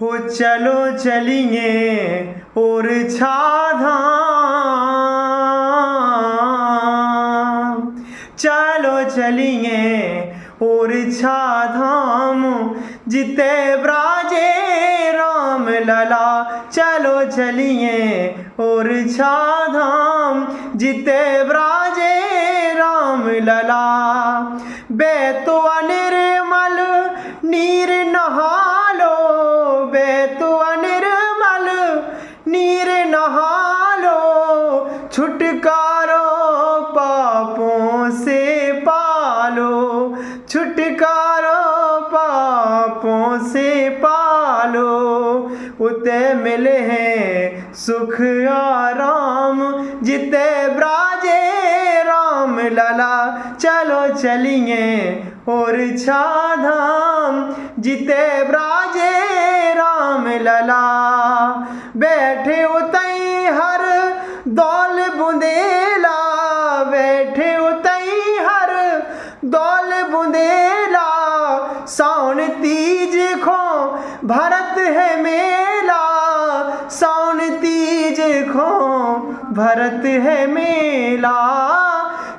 हो चलो चलिए और छाधाम, चलो चलिए और छाधाम, जिते ब्राजे राम लला। चलो चलिए और छाधाम, जिते ब्राजे राम लला। बेतुआ निर्मल नीर नहालो, बेतुआ निर्मल नीर नहालो, छुटकारो पापों से पालो, छुटकारो पापों से पालो। उते मिले हैं सुख आराम, जिते ब्राजे राम लला। चलो चलिए और छाधाम, जिते ब्राजे राम लला। बैठे उतई हर दौल बुंदेला, बैठे उतई हर दौल बुंदेला, सावन तीज खो भरत है मेला, सावन तीज खो भरत है मेला,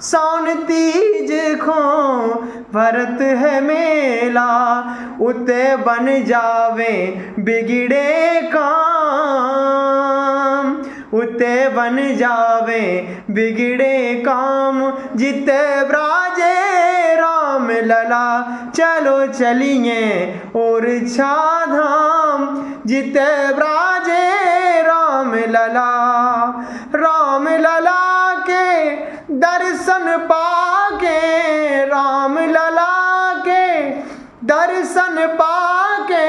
सावन तीज खो भरत है मेला। उते बन जावे बिगड़े काम, उते बन जावे बिगड़े काम, जिते ब्राजे राम लला। चलो चलिए और छाधाम, जिते ब्राजे राम लला। राम लला के दर्शन पाके, राम लला के दर्शन पाके,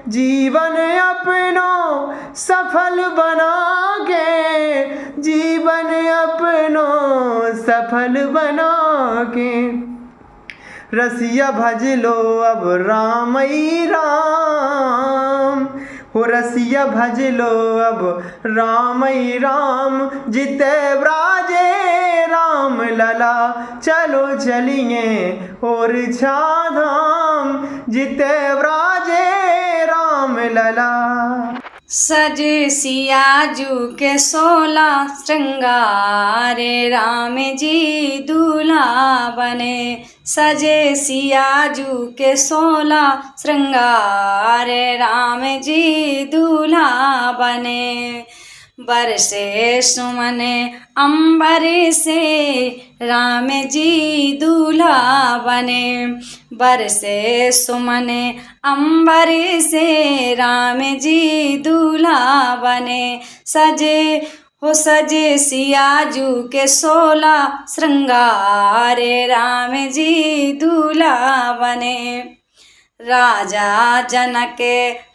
जीवन अपनो सफल बना के, जीवन अपनो सफल बना के। रसिया भज लो अब राम ही राम, हो रसिया भज लो अब राम ही राम, जिते ब्राजे राम लला। चलो चलिए और छाधाम, जिते ब्राजे राम लला। सजे सियाजू के 16 श्रृंगार, राम जी दूल्हा बने। सजे सियाजू के 16 श्रृंगार, राम जी दूल्हा बने। बरसे सुमन अंबर से, राम जी दूल्हा बने। बरसे सुमन अंबर से, राम जी दूल्हा बने। सजे हो सजे सियाजू के 16 श्रृंगार, राम जी दूल्हा बने। राजा जनक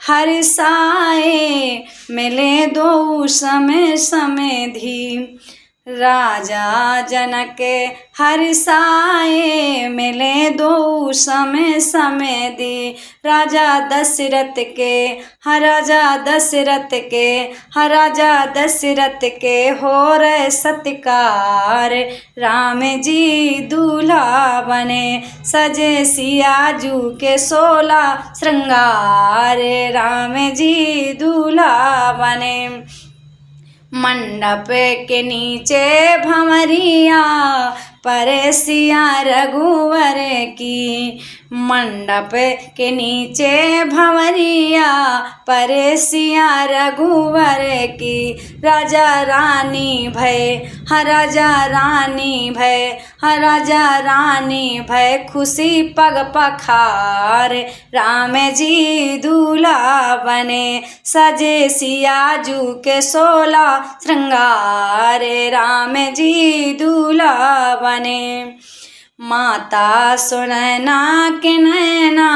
हर्षाए, मिले दो समय समधि। राजा जनक हर्षाए, मिले दो समय समधि। राजा दशरथ के राजा दशरथ के राजा दशरथ के हो रहे सत्कार, राम जी दूल्हा बने। सजे सियाजू के 16 श्रृंगार, राम जी दूल्हा बने। मंडप के नीचे भंवरिया, परसिया रघुवर की। मंडप के नीचे भंवरिया, परसिया रघुवर की। राजा रानी भय राजा रानी भय राजा रानी भय, खुशी पग पखार, राम जी दूल्हा बने। सजे सियाजू के 16 श्रृंगार, राम जी दूल्हा बने। माता सुनैना के नैना,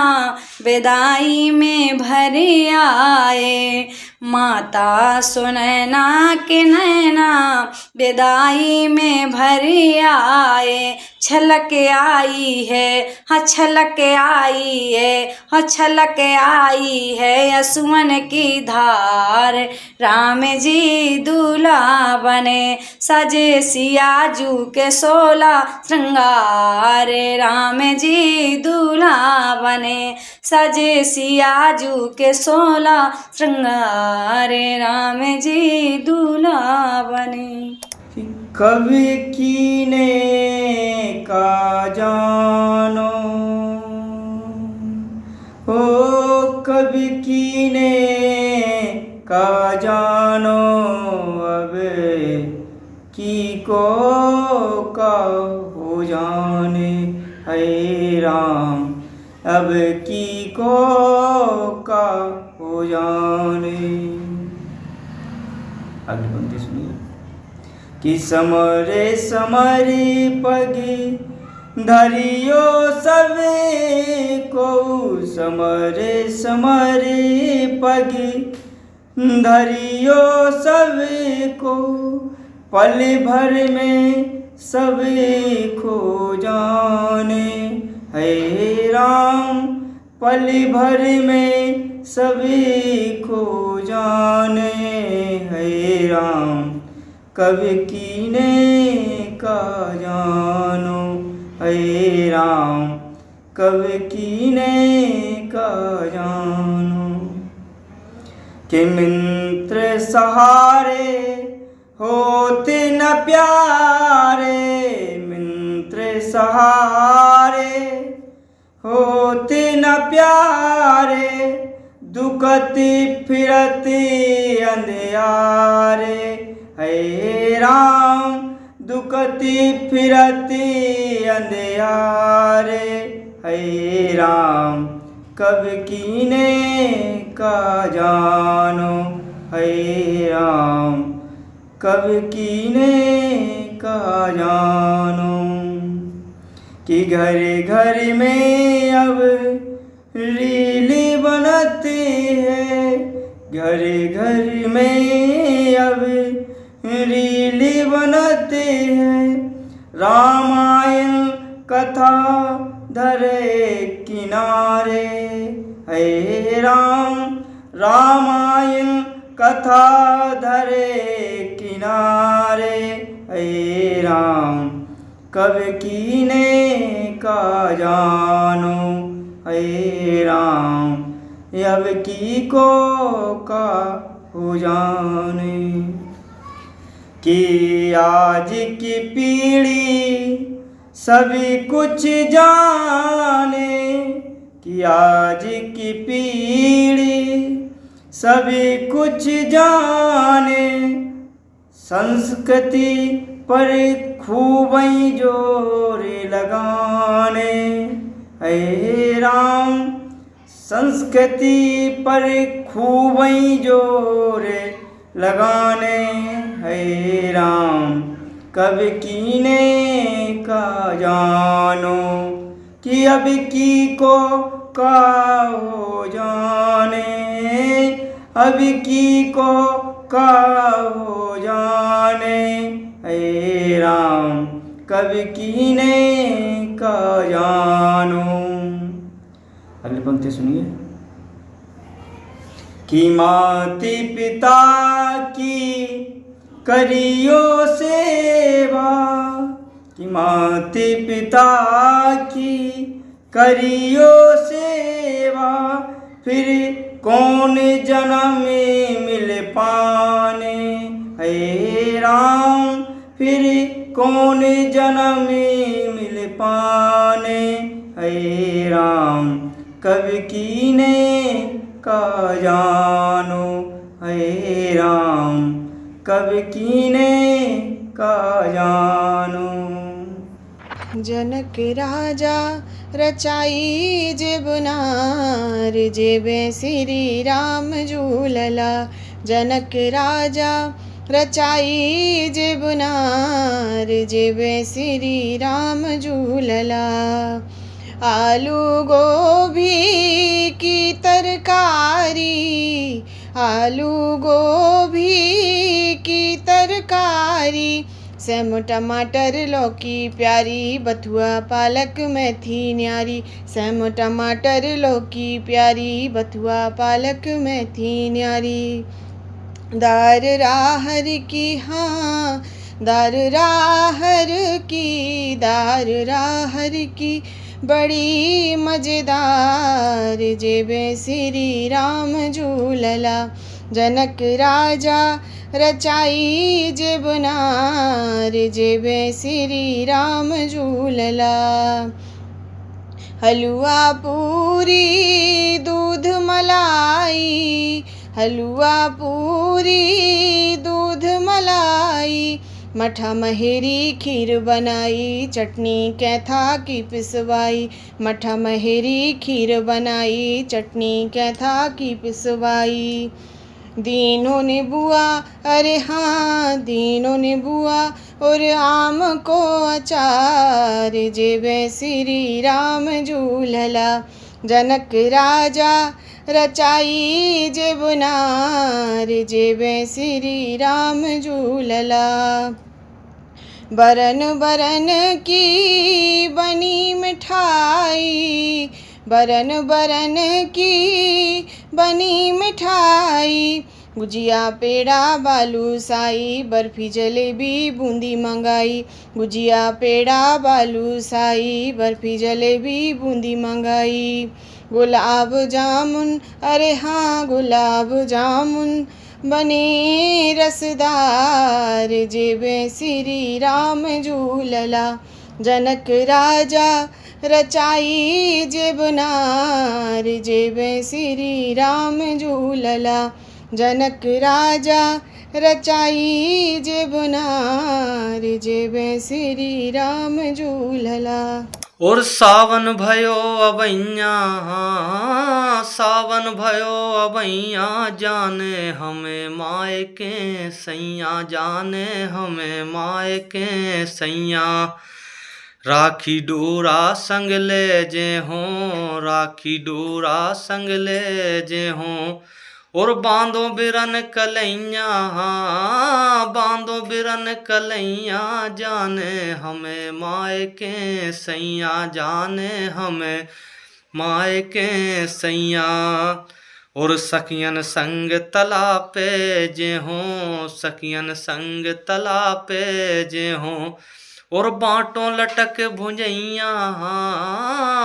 विदाई में भर आए। माता सुनैना के नैना, विदाई में भर आए। छलक आई है हाँ छलक आई है हाँ छलक आई है, असुवन की धार, राम जी दूल्हा बने सजे सियाजू के 16 श्रृंगार, राम जी दूल्हा बने सजे सियाजू के 16 श्रृंगार, राम जी दूल्हा बने। कभी कीने का जानो हो, कभी कीने का जानो, अब की को का हो जाने, है राम अब की को का हो जाने। अगली पंक्ति सुनिए कि समरे समरी पगी धरियो सवे को, समरे समरी पगी धरियो सवे को, पल भर में सभी खो जाने, है राम पल भर में सभी खो जाने, है राम कभी कीने का जानो, है राम कभी कीने का जानो। कि मित्र सहारे होते न प्यारे, मित्र सहारे होते न प्यारे, दुखती फिरती अंधियारे, है राम दुखती फिरती अंधियारे, है राम कब कीने का जानो, है राम कब कीने का जानो। कि घर घर में अब रीली बनती है, घर घर में अब रीली बनती है, रामायण कथा धरे किनारे, है राम रामायण कथा धरे किनारे, है राम कब कीने का जानो, है राम अब की को का हो जाने। कि आज की पीढ़ी सभी कुछ जाने, कि आज की पीढ़ी सभी कुछ जाने, संस्कृति पर खूब जोर लगाने, है राम संस्कृति पर खूब जोर लगाने, है राम कब कीने का जानो, कि अब की को का हो जाने, अब की को का हो जाने, हे राम कब कीने का जानो। अगली पंक्ति सुनिए। कि माती पिता की करियो सेवा, कि माती पिता की करियो सेवा, फिर कौन जन्म मिल पाने, हे राम फिर कौन जन्म मिल पाने, हे राम कब कीने का जानो, हे राम कब कीने का जानो। जनक राजा रचाई जेबनार, जेबे श्री राम झूलला, जनक राजा रचाई जेबनार, जेबे श्री राम झूलला। आलू गोभी की तरकारी, आलू गोभी की तरकारी, सेम टमाटर लौकी प्यारी, बथुआ पालक मेथी न्यारी। सेम टमाटर लौकी प्यारी, बथुआ पालक मेथी न्यारी। दार राहर की हाँ, दार राहर की, दार राहर की बड़ी मजेदार। जेबे श्री राम झूलला, जनक राजा रचाई जेबनार। जेबे श्री राम झूलला। हलवा पूरी दूध मलाई, हलवा पूरी दूध मलाई। मठा महेरी खीर बनाई, चटनी कैथा की पिसवाई। मठा महेरी खीर बनाई, चटनी कैथा की पिसवाई। दीनों ने बुआ, अरे हाँ दीनों ने बुआ, और आम को अचार। जेबे श्री राम झूलला, जनक राजा रचाई जेबनार। जेबे श्री राम झूलला। बरन बरन की बनी मिठाई, बरन बरन की बनी मिठाई। गुजिया पेड़ा बालूशाही, बर्फी जलेबी बूंदी मंगाई। गुजिया पेड़ा बालूशाही, बर्फी जलेबी बूंदी मंगाई। गुलाब जामुन, अरे हाँ गुलाब जामुन बने रसदार। जेबे श्री राम झूलला, जनक राजा रचाई जेबनार। जेबे श्री राम झूलला, जनक राजा रचाई जेबनार। जेबे श्री राम झूलला। और सावन भयो अबैया, सावन भयो अबैया, जाने हमें मायके सैया, जाने हमें मायके सैया। राखी डोरा संग ले जे हों, राखी डोरा संग ले जे हों। और बांधो बिरन कलैया, बांधो बिरन कलैया, जाने हमें मायके सैया, जाने हमें मायके सैया। और सखियन संग तला पे जे हों, सखियन संग तला पे जे हों। और बाँटों लटक भुजैया,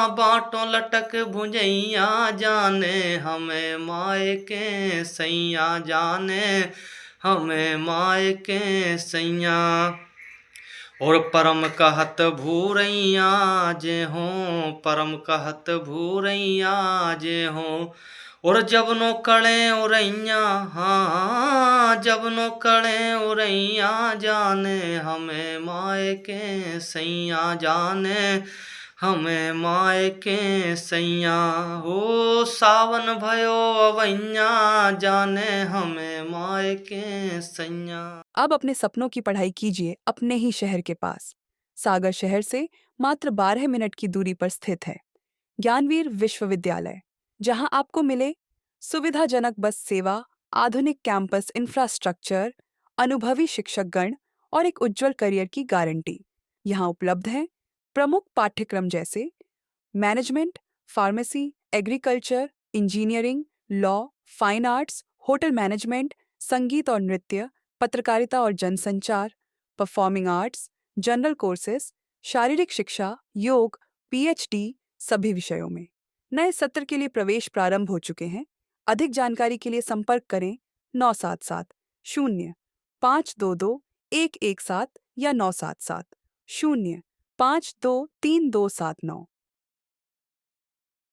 बाँटों लटक भुजैया, जाने हमें मायके सैया, जाने हमें मायके सैया। और परम कहत भूरैया जे हों, परम कहत भूरैया जे हों। और जब नो कड़े उरैया, हाँ जब नो कड़े उरैया, जाने हमें मायके सैया, जाने हमें मायके सैया। हो सावन भयो अवैया, जाने हमें मायके सैया। अब अपने सपनों की पढ़ाई कीजिए अपने ही शहर के पास। सागर शहर से मात्र 12 मिनट की दूरी पर स्थित है ज्ञानवीर विश्वविद्यालय, जहां आपको मिले सुविधाजनक बस सेवा, आधुनिक कैंपस इंफ्रास्ट्रक्चर, अनुभवी शिक्षकगण और एक उज्जवल करियर की गारंटी। यहाँ उपलब्ध हैं प्रमुख पाठ्यक्रम जैसे management, pharmacy, agriculture, engineering, law, fine arts, hotel management, संगीत और नृत्य, पत्रकारिता और जनसंचार, परफॉर्मिंग आर्ट्स, जनरल कोर्सेज, शारीरिक शिक्षा, योग, पीएचडी सभी विषयों में। नए सत्र के लिए प्रवेश प्रारंभ हो चुके हैं। अधिक जानकारी के लिए संपर्क करें 977 0 522 117 या 977 0 523 279।